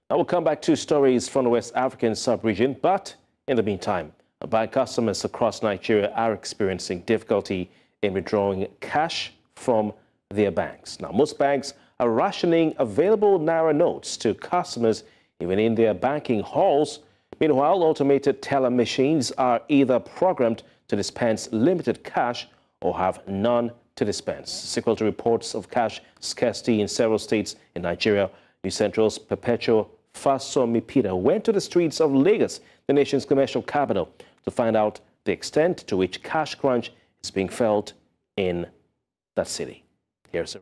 I will come back to stories from the West African sub-region, but in the meantime, bank customers across Nigeria are experiencing difficulty in withdrawing cash from their banks. Now, most banks are rationing available Naira notes to customers even in their banking halls. Meanwhile, automated teller machines are either programmed to dispense limited cash or have none to dispense. Security reports of cash scarcity in several states in Nigeria. News Central's Perpetua Fasanmi-Peter went to the streets of Lagos, the nation's commercial capital, to find out the extent to which cash crunch is being felt in that city. Here's a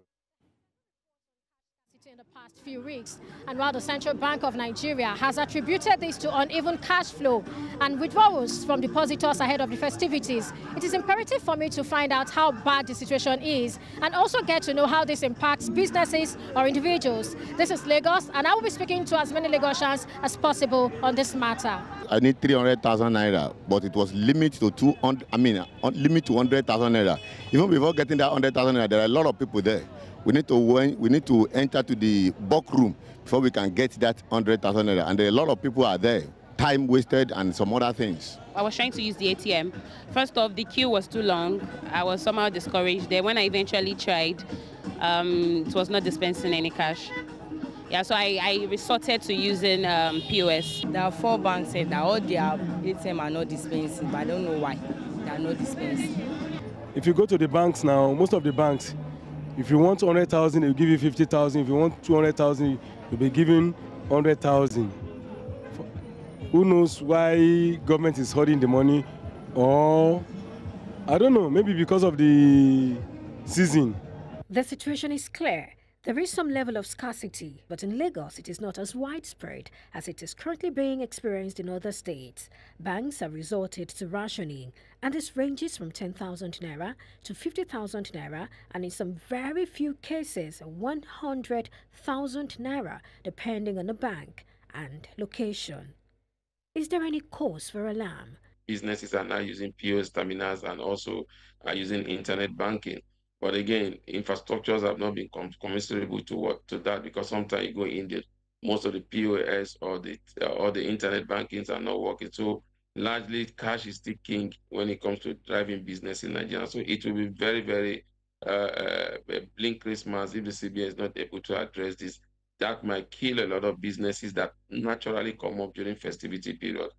in the past few weeks, and while the Central Bank of Nigeria has attributed this to uneven cash flow and withdrawals from depositors ahead of the festivities, it is imperative for me to find out how bad the situation is and also get to know how this impacts businesses or individuals. This is Lagos, and I will be speaking to as many Lagosians as possible on this matter. I need 300,000 naira, but it was limited to 200. Limit to 100,000 naira. Even before getting that 100,000 naira, there are a lot of people there. We need to enter to the bulk room before we can get that 100,000 naira, and there are a lot of people are there. Time wasted and some other things. I was trying to use the ATM. First off, the queue was too long. I was somehow discouraged there. When I eventually tried, it was not dispensing any cash. Yeah, so I resorted to using POS. There are 4 banks that all their ATM are not dispensing, but I don't know why they are not dispensing. If you go to the banks now, most of the banks, if you want 100,000, they'll give you 50,000. If you want 200,000, you'll be given 100,000. Who knows why government is hoarding the money? Or, I don't know, maybe because of the season. The situation is clear. There is some level of scarcity, but in Lagos it is not as widespread as it is currently being experienced in other states. Banks have resorted to rationing, and this ranges from 10,000 naira to 50,000 naira, and in some very few cases 100,000 naira, depending on the bank and location. Is there any cause for alarm? Businesses are now using POS terminals and also are using internet banking. But again, infrastructures have not been commensurable to that, because sometimes you go in there, most of the POS or the internet bankings are not working. So largely cash is still king when it comes to driving business in Nigeria. So it will be very, very blink Christmas if the CBN is not able to address this. That might kill a lot of businesses that naturally come up during festivity period.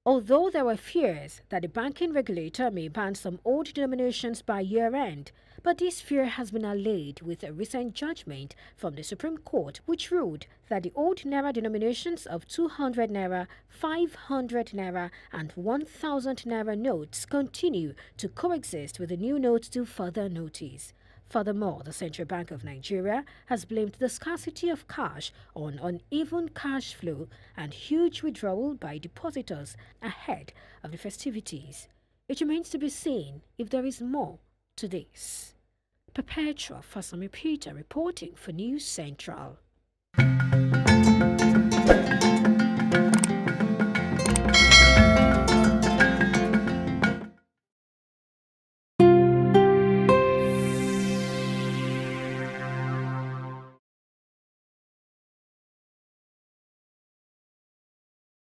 Although there were fears that the banking regulator may ban some old denominations by year-end, but this fear has been allayed with a recent judgment from the Supreme Court, which ruled that the old Naira denominations of 200 Naira, 500 Naira and 1,000 Naira notes continue to coexist with the new notes till further notice. Furthermore, the Central Bank of Nigeria has blamed the scarcity of cash on uneven cash flow and huge withdrawal by depositors ahead of the festivities. It remains to be seen if there is more to this. Perpetua Fasanmi-Peter reporting for News Central.